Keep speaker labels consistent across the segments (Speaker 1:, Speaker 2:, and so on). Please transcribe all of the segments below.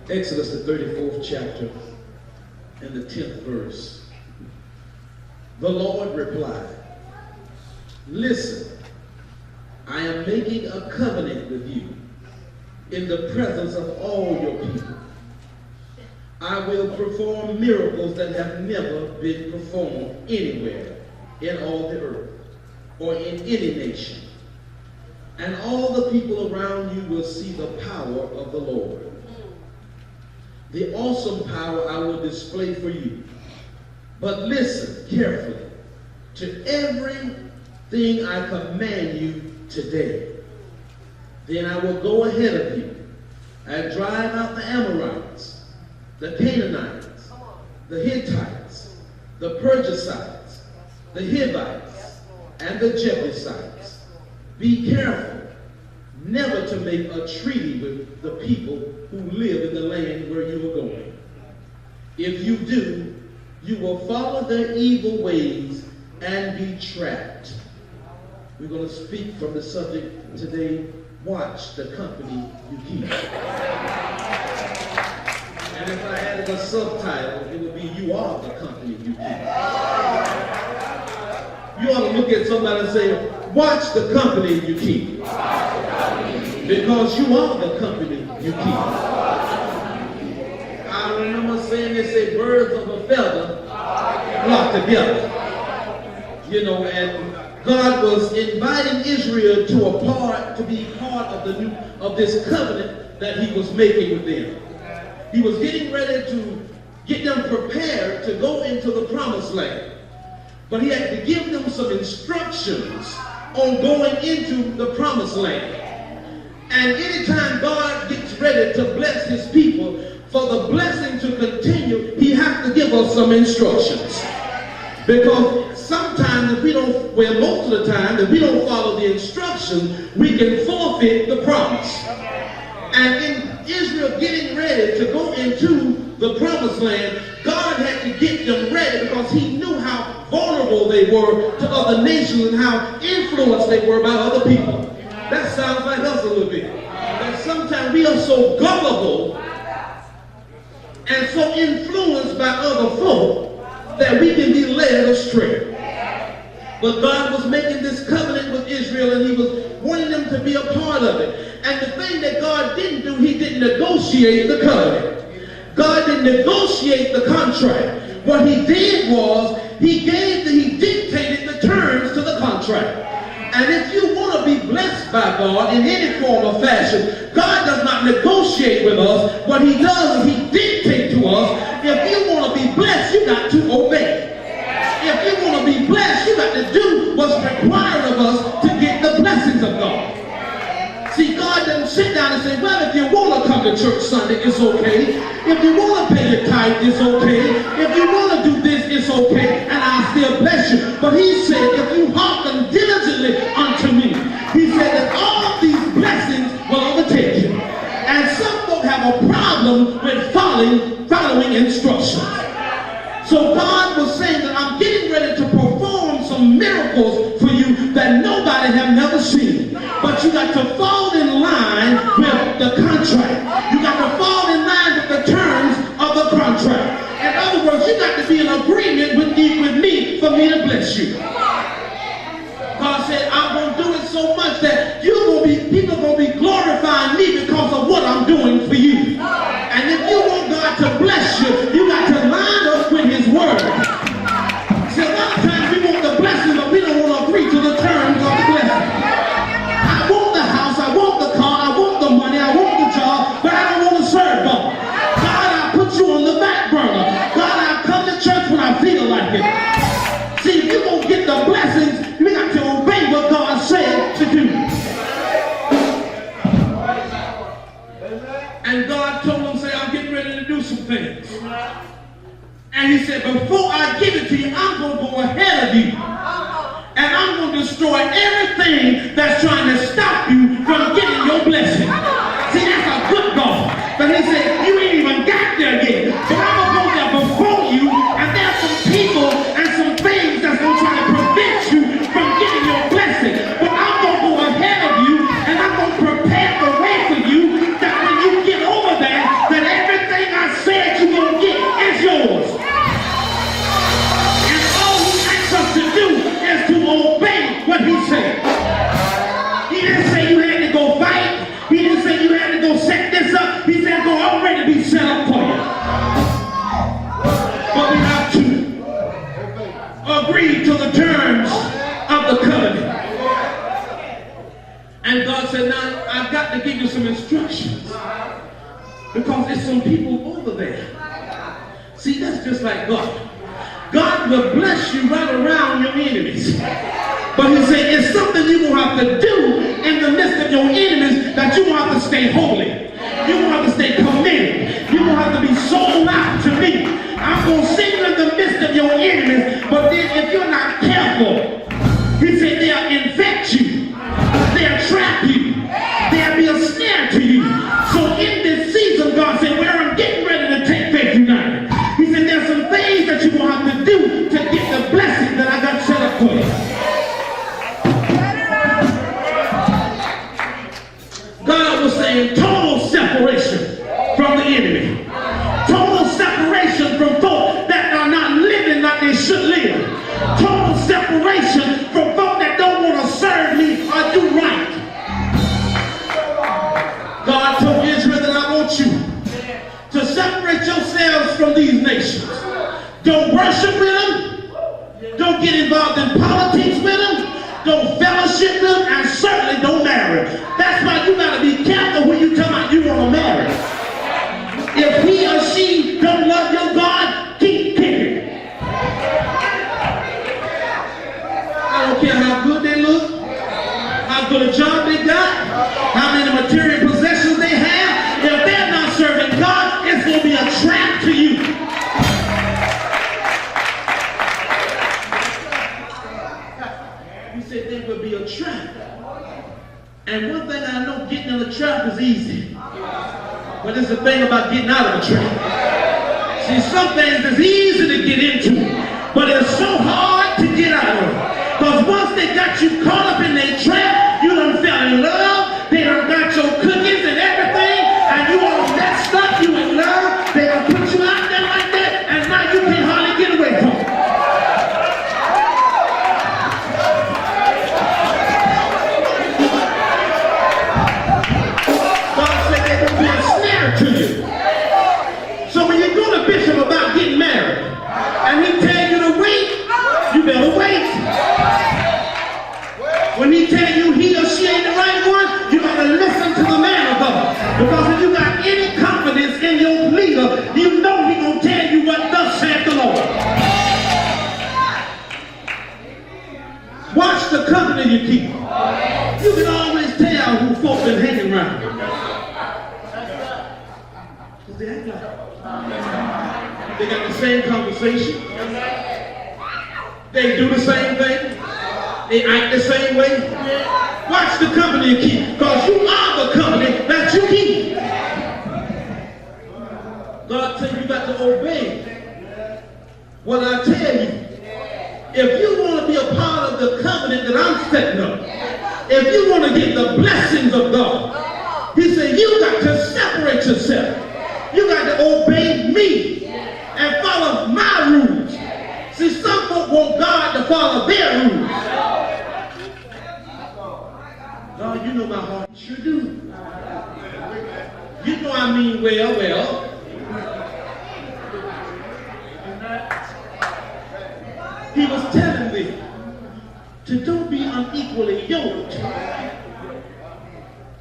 Speaker 1: Exodus, the 34th chapter, and the 10th verse. The Lord replied, listen, I am making a covenant with you in the presence of all your people. I will perform miracles that have never been performed anywhere in all the earth or in any nation. And all the people around you will see the power of the Lord. The awesome power I will display for you. But listen carefully to everything I command you today. Then I will go ahead of you and drive out the Amorites, the Canaanites, the Hittites, the Perizzites, the Hivites, and the Jebusites. Be careful never to make a treaty with the people who live in the land where you are going. If you do, you will follow their evil ways and be trapped. We're going to speak from the subject today, watch the company you keep. And if I added a subtitle, it would be, you are the company you keep. You ought to look at somebody and say, watch the company you keep. Because you are the company you keep. I remember saying they say birds of a feather flock together. You know, and God was inviting Israel to be part of this covenant that he was making with them. He was getting ready to get them prepared to go into the promised land. But he had to give them some instructions on going into the promised land. And anytime God gets ready to bless his people, for the blessing to continue, he has to give us some instructions. Because sometimes if we don't, well, most of the time, if we don't follow the instructions, we can forfeit the promise. And in Israel getting ready to go into the promised land, God had to get them ready because he knew how vulnerable they were to other nations and how influenced they were by other people. That sounds like us a little bit. That sometimes we are so gullible and so influenced by other folk that we can be led astray. But God was making this covenant with Israel and he was wanting them to be a part of it. And the thing that God didn't do, he didn't negotiate the covenant. God didn't negotiate the contract. What he did was he dictated the terms to the contract. And if you want to be blessed by God in any form or fashion, God does not negotiate with us. What he does is he dictates to us. If you want to be blessed, you got to obey. If you want to be blessed, you got to do what's required of us to get the blessings of God. See, God doesn't sit down and say, well, if you want to come to church Sunday, it's okay. If you want to pay your tithe, it's okay. If you want to do this, it's okay. And I'll still bless you. But he said, if you hearken diligently unto me, he said that all these blessings will overtake you. And some folk have a problem with following instructions. So God was saying that I'm getting ready to perform some miracles for you that nobody have never seen. But you got to fall in line with the contract. You got to fall in line with the terms of the contract. In other words, you got to be in agreement with me for me to bless you. God said, I'm going to do it so much that people are going to be glorifying me because of what I'm doing for you. And if you want God to bless you, you got to line up with his word. See, a lot of times we want the blessing, but we don't want to agree to the terms of the blessing. I want the house, I want the car, I want the money, I want the job, but I don't want to serve God. God, I put you on the back burner. God, I come to church when I feel like it. See, if you're going to get the blessings, we got to obey what God said to do. And God told him, say, I'm getting ready to do some things. And he said, before I give it to you, I'm going to go ahead of you. And I'm going to destroy everything that's trying to stop you from getting your blessing. See, that's a good God. But he said, you ain't even got there yet. But I'm going to go there before you, and there's some people and some things that's going to try to prevent you from getting your blessing. But I'm going to go ahead of you, and I'm going to prepare the way for you that when you get over there, that everything Because it's some people over there. See, that's just like God. God will bless you right around your enemies. But he said, it's something you're going to have to do in the midst of your enemies, that you're going to have to stay holy. You're going to have to stay committed. You're going to have to be sold out to me. I'm going to send you in the midst of your enemies, but then if you're not careful, he said they'll infect you. They'll trap you. They'll be a snare to you. So in this season, God said, where I'm getting ready to take Faith United, he said there's some things that you're going to have to do to get the blessing that I got set up for you. God was saying total separation from the enemy. Total separation from folk that are not living like they should live. Total separation from folk that don't want to serve me or do right. God told Israel that I want you to separate yourselves from these nations. Don't worship with them. Don't get involved in politics with them. Don't fellowship with them, and certainly don't marry. That's why you got to be careful when you tell me you want to marry. If he or she don't love your God, keep kicking. I don't care how good they look, how good a job they got, how many material possessions they have. If they're not serving God, it's going to be a trap to you. He said there will be a trap. And one thing I know, getting in a trap is easy. But it's the thing about getting out of a trap. See, some things is easy to get into, but it's so hard to get out of. Because once they got you caught up in their trap, you done fell in love, they done got your cookies and everything, and you all messed up, you in love, they done put you out there like that, and now you can't hardly get away from it. To you. So when you go to Bishop about getting married and he tell you to wait, you better wait. When he tell you he or she ain't the right one, you better listen to the man of God. Because if you got any confidence in your leader, you know he gonna tell you what thus saith the Lord. Watch the company you keep. You can always tell who folks been hanging around. They act like they got the same conversation. They do the same thing. They act the same way. Watch the company you keep, because you are the company that you keep. God tells you got to obey what I tell you. If you want to be a part of the covenant that I'm setting up, if you want to get the blessings of God, he said you got to separate yourself. You got to obey me and follow my rules. See, some folk want God to follow their rules. God, you know my heart. Sure do. You know I mean well. He was telling me to don't be unequally yoked.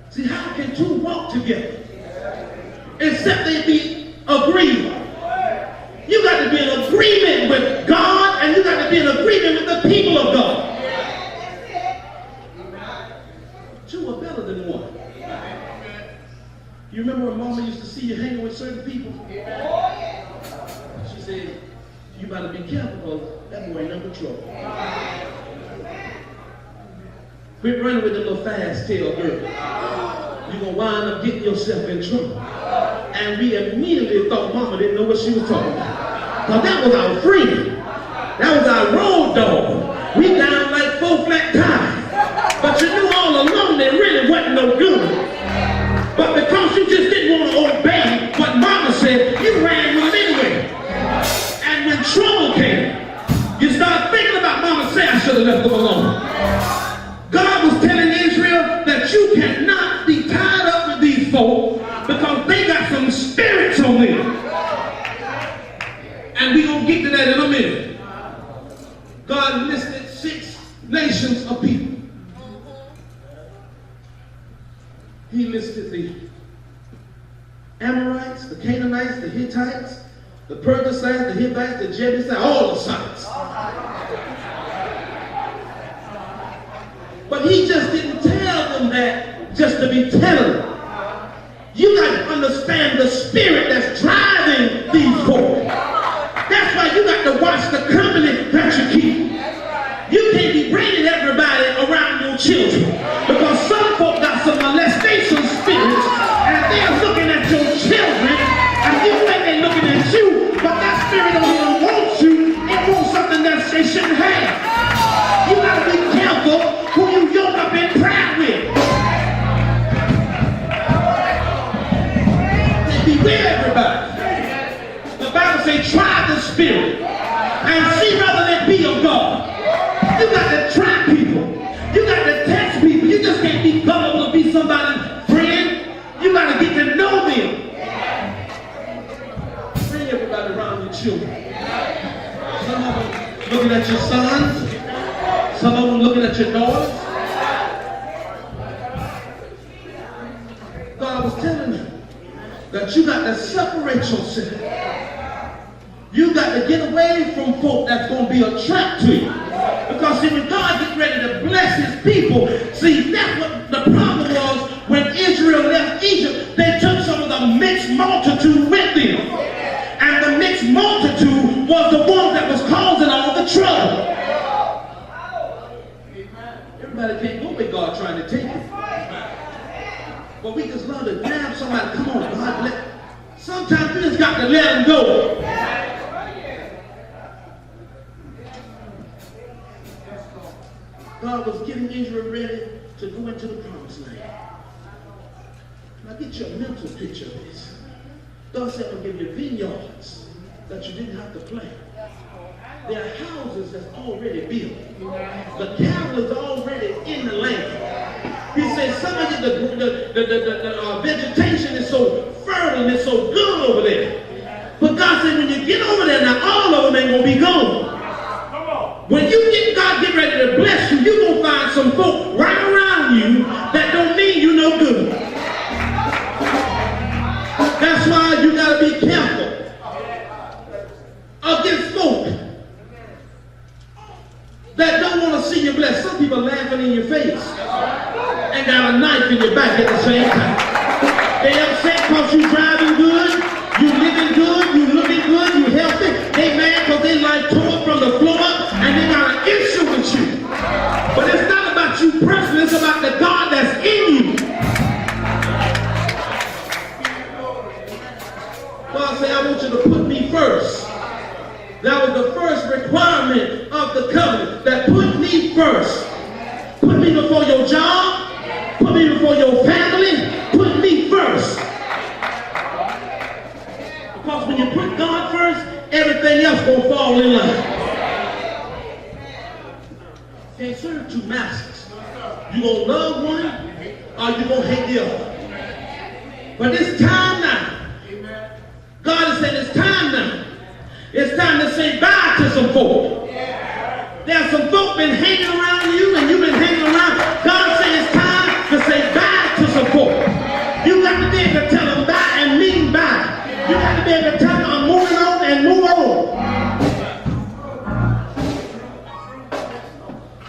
Speaker 1: See, how can two walk together except they be agreed? You got to be in agreement with God, and you got to be in agreement with the people of God. Two are better than one. You remember when Mama used to see you hanging with certain people? She said, you better be careful, because that boy ain't no trouble. Quit running with the little fast-tailed girl. You're going to wind up getting yourself in trouble. And we immediately thought Mama didn't know what she was talking about. Because that was our friend. That was our road dog. We down like 4 flat tires. But you knew all along they really wasn't no good. But because you just didn't want to obey what Mama said, you ran with it anyway. And when trouble came, you started thinking about Mama said I should have left them alone. God was telling Israel that you cannot be tied up with these folk because they got some spirits on them. And we're going to get to that in a minute. God listed 6 nations of people. He listed the Amorites, the Canaanites, the Hittites, the Perizzites, the Hivites, the Jebusites, all the sites. But he just didn't tell them that just to be telling them. You got to understand the spirit that's driving these folk. That's why you got to watch the company that you keep. You can't be bringing everybody around your children, because some folk got some molestation spirits and they're looking at your children and you think they're looking at you, but that spirit don't even want you. It wants something that they shouldn't have. You got to be careful who you yoke up in prayer with. Beware everybody. The Bible says try the spirit and see whether they be of God. You got to try people. You got to test people. You just can't be gullible to be somebody's friend. You got to get to know them. Bring everybody around your children. Some of them looking at your sons. Some of them looking at your daughters. God was telling you that you got to separate yourself. You got to get away from folk that's going to be a trap to you. Because see, when God gets ready to bless his people, see, that's what the problem was when Israel left Egypt. They took some of the mixed multitude with them. And the mixed multitude was the one that was causing all the trouble. Everybody can't go with God trying to take you. But we just love to grab somebody. Come on, God. Sometimes you just got to let them go. God was getting Israel ready to go into the promised land. Now get your mental picture of this. God said, I'm going to give you vineyards that you didn't have to plant. There are houses that's already built. The cattle is already in the land. He said some of the vegetation is so fertile and it's so good over there. But God said when you get over there, now all of them ain't going to be gone. When God get ready to bless you, you're going to find some folk right around you that don't mean you no good. That's why you got to be careful against folk that don't want to see you blessed. Some people laughing in your face and got a knife in your back at the same time. They upset because you driving good, you living good, you looking good, you healthy. They mad because they like tore from the floor up and they got an issue with you. But it's not about you personally, it's about the God that's in you. God said, I want you to put me first. That was the first requirement of the covenant, that put me first. Put me before your job, put me before your family, put me first. Because when you put God first, everything else will fall in line. You can't serve two masters. You're going to love one or you're going to hate the other. But it's time now. God has said it's time now. It's time to say bye to some folk. There's some folk been hanging around you and you've been hanging around. God said it's time to say bye to some folk. You got to be able to tell them bye and mean bye. You got to be able to tell them I'm moving on and move on.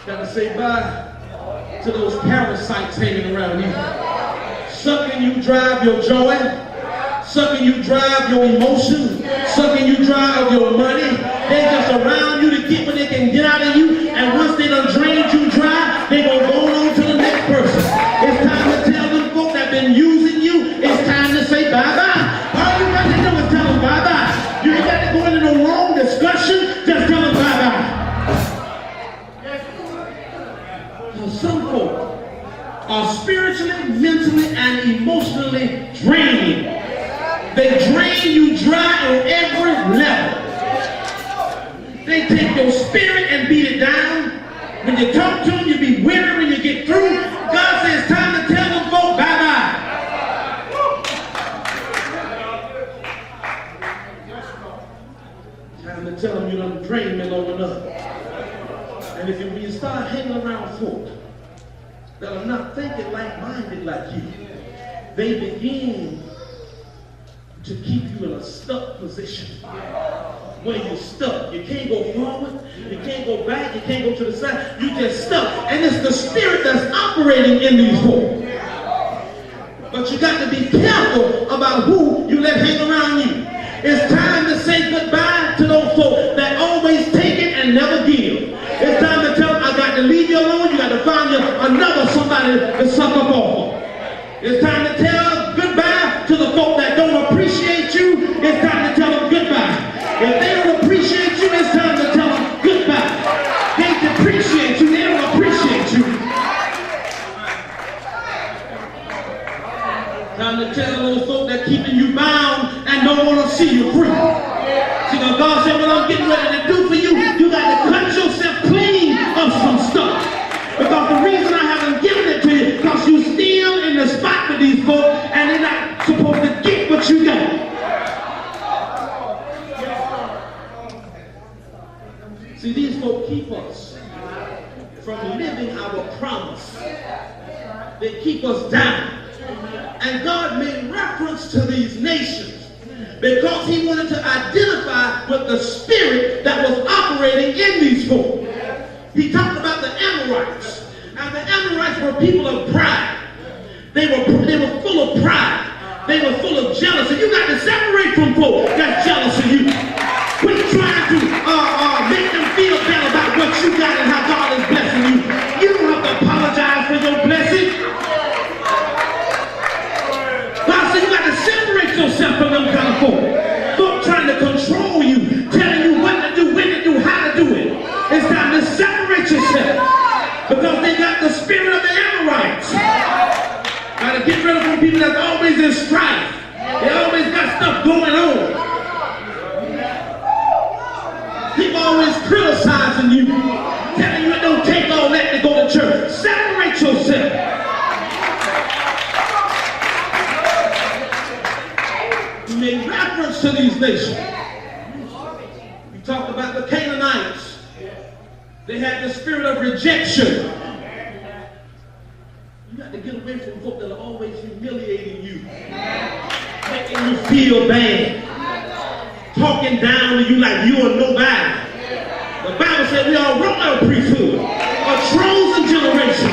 Speaker 1: Got to say bye to those parasites hanging around you. Sucking you drive your joy. Sucking you drive your emotions. Sucking you drive your money. They just around you to get what they can get out of you. And once they done drained you dry, they gonna go on to the next person. It's time to tell them folk that been using you. It's time to say bye-bye. All you got to do is tell them bye-bye. You ain't got to go into no long discussion. Just tell them bye-bye. Some folk are spiritually, mentally, and emotionally draining. They drain you dry on every level. They take your spirit and beat it down. When you talk to them, you be weary when you get through. God says it's time to tell them folk bye-bye. Time to tell them you done drained me long enough. And if you start hanging around folk that are not thinking like-minded like you, they begin to keep you in a stuck position. Where you're stuck. You can't go forward, you can't go back, you can't go to the side, you just stuck. And it's the spirit that's operating in these folk. But you got to be careful about who you let hang around you. It's time to say goodbye to those folk that always take it and never give. It's time to tell them, I got to leave you alone, you got to find you another somebody to suck up off of. It's time to tell goodbye to the folk that don't appreciate you. It's time to tell them goodbye. If they don't appreciate you, it's time to tell them goodbye. They depreciate you, they don't appreciate you. Time to tell those folk that keeping you bound and don't want to see you free. See, now God said, what I'm getting ready to do for you, you got to cut yourself clean of some stuff. Because the reason I haven't given it to you, because you're still in the spot with these folks and they're not supposed to get what you got. See, these folk keep us from living our promise. They keep us down. And God made reference to these nations because he wanted to identify with the spirit that was operating in these folk. He talked about the Amorites. And the Amorites were people of pride. They were full of pride. They were full of jealousy. You got to separate from folk that's jealous of you. Quit trying to make them feel better about what you got and how God is blessing you. You don't have to apologize for your blessing. God said you got to separate yourself from them kind of folk. Folk trying to control you, telling you what to do, when to do, how to do it. It's time to separate yourself because they got the spirit of the Amorites. Got to get rid of some people that's always in strife. They always got stuff going on. People always criticizing you, telling you it don't take all that to go to church. Separate yourself. He made reference to these nations. We talked about the Canaanites. They had the spirit of rejection. You got to get away from folk that are always humiliating you, making you feel bad, talking down to you like you are nobody. The Bible said we are royal priesthood, a chosen generation.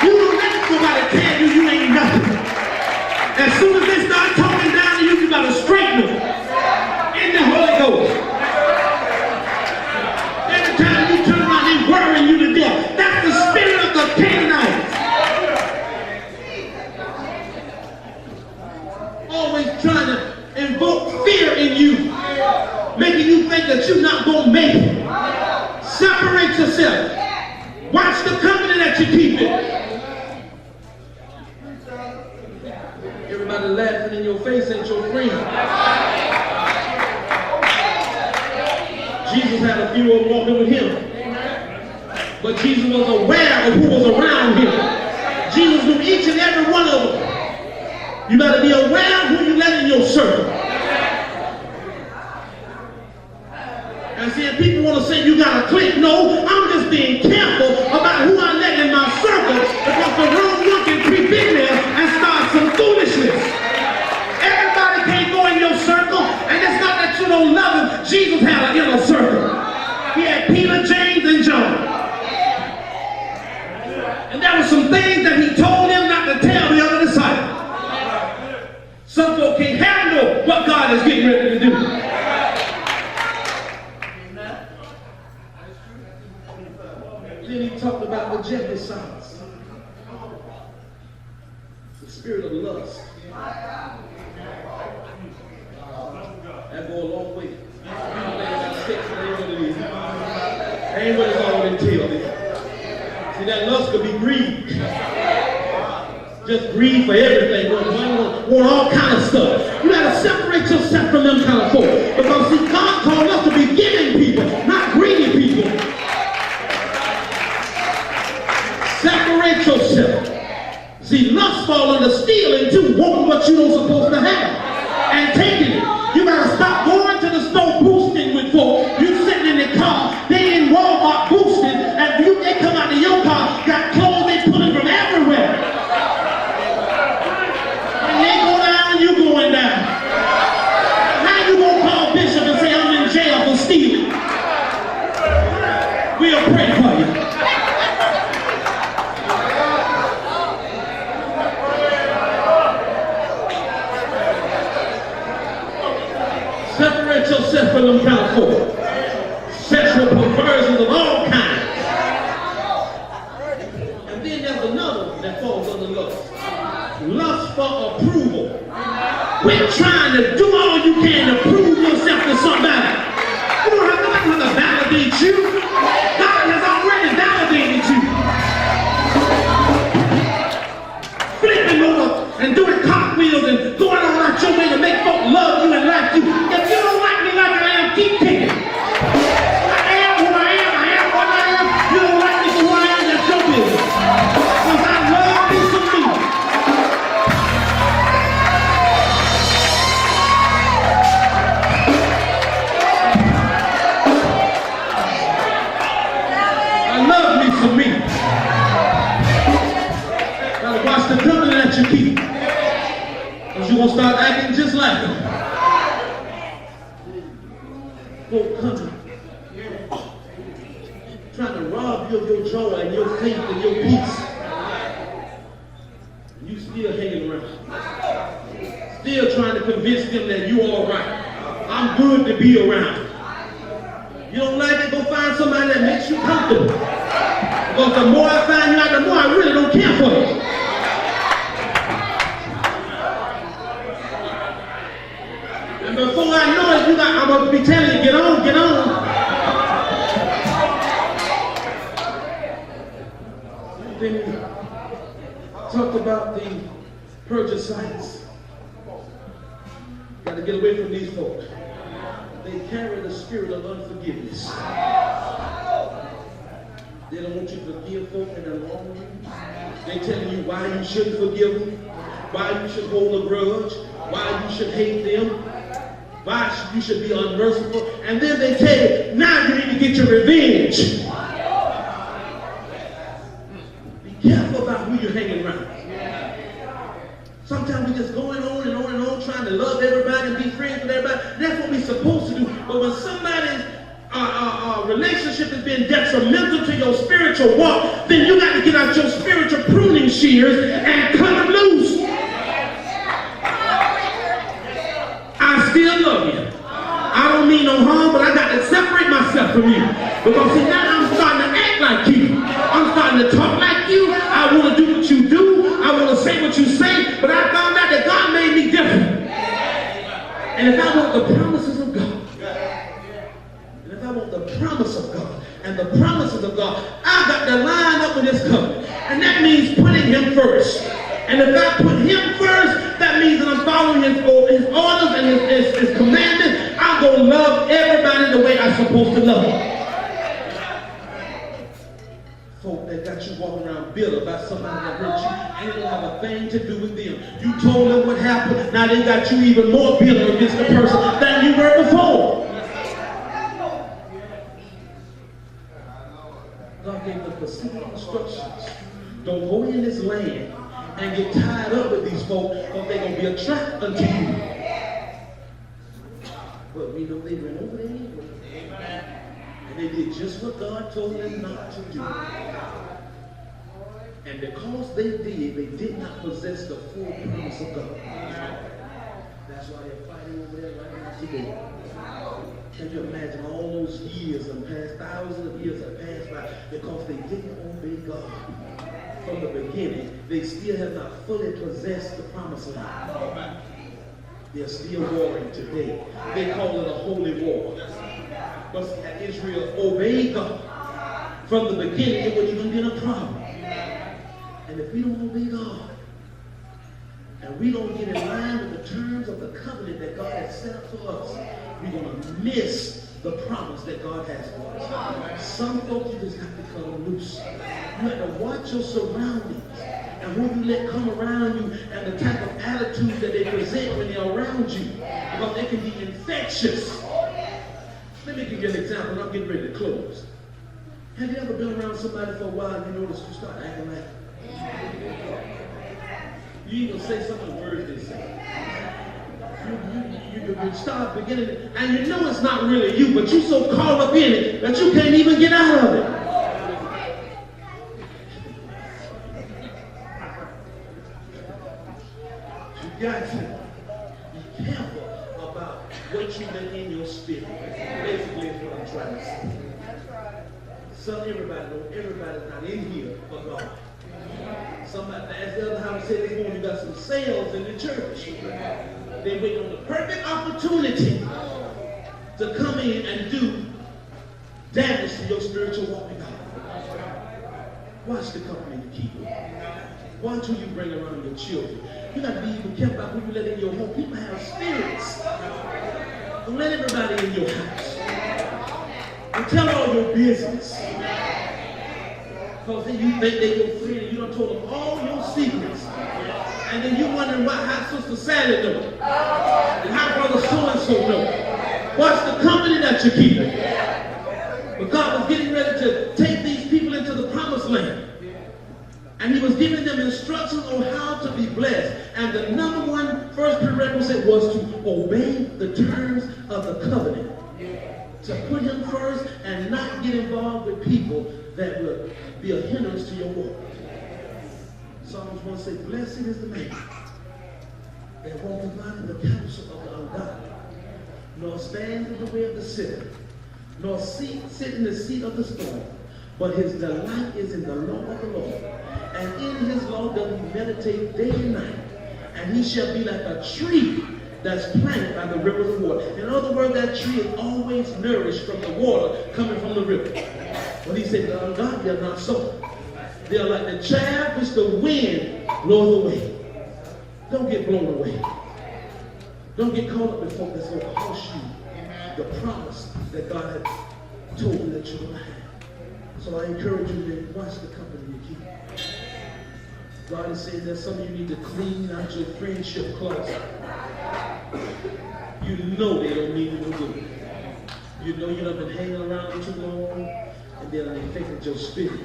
Speaker 1: You don't let somebody tell you you ain't nothing. As soon as they start talking down to you, you got to straighten them in the Holy Ghost. Every time you turn around, they worrying you to death. That's the spirit of the Canaanites. Always trying to invoke fear in you, making you think that you're not going to make it. Separate yourself. Watch the company that you're keeping. Everybody laughing in your face ain't your friend. Jesus had a few of them walking with him. But Jesus was aware of who was around him. Jesus knew each and every one of them. You got to be aware of who you let in your circle. And see, if people want to say you got to click, no, I'm just being careful about who I let in my circle because the wrong one can creep in there and start some foolishness. Everybody can't go in your circle, and it's not that you don't love him. Jesus had an inner circle. He had Peter, James, and John. And there were some things that he told them not to tell the other disciples. Some folk can't handle what God is getting ready to do. Then he talked about the Jebusites, the spirit of lust. That go a long way. Ain't what it's all entailed. See, that lust could be greed. Just greed for everything. Want all kind of stuff. You got to separate yourself from them kind of folk. Because see, God called us to be giving people, not greedy people. Separate yourself. See, lust fall under stealing too, wanting what you don't supposed to have and taking it. You gotta stop going to the store boosting with folk. You sitting in the car, they in Walmart boosting, and they come out of your car, got clothes they pulling from everywhere. And they go down, you going down. separate yourself from them kind of folk. Sexual perversions of all kinds. And then there's another one that falls under lust. Lust for approval. Quit trying to do all you can to prove yourself to somebody. You don't have to validate you. God has already validated you. Flipping over and doing cartwheels and going on out your way to make folk love you and like you. If you don't like me like I am, keep kicking. I am who I am. I am what I am. You don't like me for who I am, that's your business. Because I love me some me. I love me some me. Gotta watch the company that you keep. Because you're going to start acting just like them. Folk coming, trying to rob you of your joy and your faith and your peace. And you still hanging around. Still trying to convince them that you're all right. I'm good to be around. You don't like it, go find somebody that makes you comfortable. Because the more I find you out, the more I really don't care for you. And before I know it, I'm going to be telling you, get on, get on. Then we talked about the Purgicites. Got to get away from these folks. They carry the spirit of unforgiveness. They don't want you to forgive folk in the long run. They're telling you why you shouldn't forgive them, why you should hold a grudge, why you should hate them, why you should be unmerciful. And then they tell you, now you need to get your revenge. Be careful about who you're hanging around. Sometimes we're just going on and on and on, trying to love everybody and be friends with everybody. That's what we're supposed to do. But when somebody's relationship has been detrimental to your spiritual walk, then you got to get out your spiritual pruning shears and cut them loose. I still love you. I don't mean no harm, but I got to separate myself from you. Because see, now I'm starting to act like you. I'm starting to talk like you. I want to do what you do. I want to say what you say. But I found out that God made me different. And if I want the promises of God, and if I want the promise of God, and the promises of God, I got to line up with His covenant. And that means putting Him first. And if I put Him first, that means that I'm following His orders and His commandments. I'm going to love everybody the way I'm supposed to love them. Folk that got you walking around bitter about somebody that hurt you, ain't gonna have a thing to do with them. You told them what happened, now they got you even more bitter against the person than you were before. God gave the specific instructions. Don't go in this land and get tied up with these folk, because they're going to be a trap unto you. But we know they went over there anyway. And they did just what God told them not to do. And because they did not possess the full promise of God. That's why they're fighting over there right now today. Can you imagine all those years and past, thousands of years have passed by because they didn't obey God. From the beginning, they still have not fully possessed the promise of God. They're still warring today. They call it a holy war. But had Israel obeyed God from the beginning, it wouldn't even been a problem. And if we don't obey God, and we don't get in line with the terms of the covenant that God has set up for us, we're going to miss the promise that God has for us. Some folks, you just have to cut them loose. You have to watch your surroundings and who you let come around you and the type of attitudes that they present when they're around you, because they can be infectious. Let me give you an example, and I'm getting ready to close. Have you ever been around somebody for a while and you notice you start acting like you even say some of the words they say. You start beginning, and you know it's not really you, but you're so caught up in it that you can't even get out of it. You got to be careful about what what you let in your spirit. Basically is what I'm trying to say. Some everybody know everybody's not in here for God. Somebody, as the other house said this morning, you got some sales in the church. They wait on the perfect opportunity to come in and do damage to your spiritual walk with God. Watch the company you keep. Watch who you bring around your children. You got to be even careful about who you let in your home. People have spirits. Don't let everybody in your house. Don't tell all your business. Because then you think they're your friend and you done told them all your secrets. And then you wondering how Sister Sally know. And how Brother so-and-so know. Watch the company that you're keeping. But God was getting ready to take these people into the promised land. And he was giving them instructions on how to be blessed. And the number one first prerequisite was to obey the terms of the covenant. To put him first and not get involved with people that will be a hindrance to your walk. Psalms 1 says, blessed is the man that walketh not in the counsel of the ungodly, nor stands in the way of the sinner, nor sit in the seat of the scornful, but his delight is in the law of the Lord. And in his law doth he meditate day and night. And he shall be like a tree that's planted by the rivers of water. In other words, that tree is always nourished from the water coming from the river. But he said, the ungodly are not so. They are like the chaff which the wind blows away. Don't get blown away. Don't get caught up in folk that's going to cost you the promise that God had told you that you're going to have. So I encourage you to watch the company you keep. God is saying that some of you need to clean out your friendship closet. You know they don't mean you no good. You know you done been hanging around too long, and they're infected your spirit.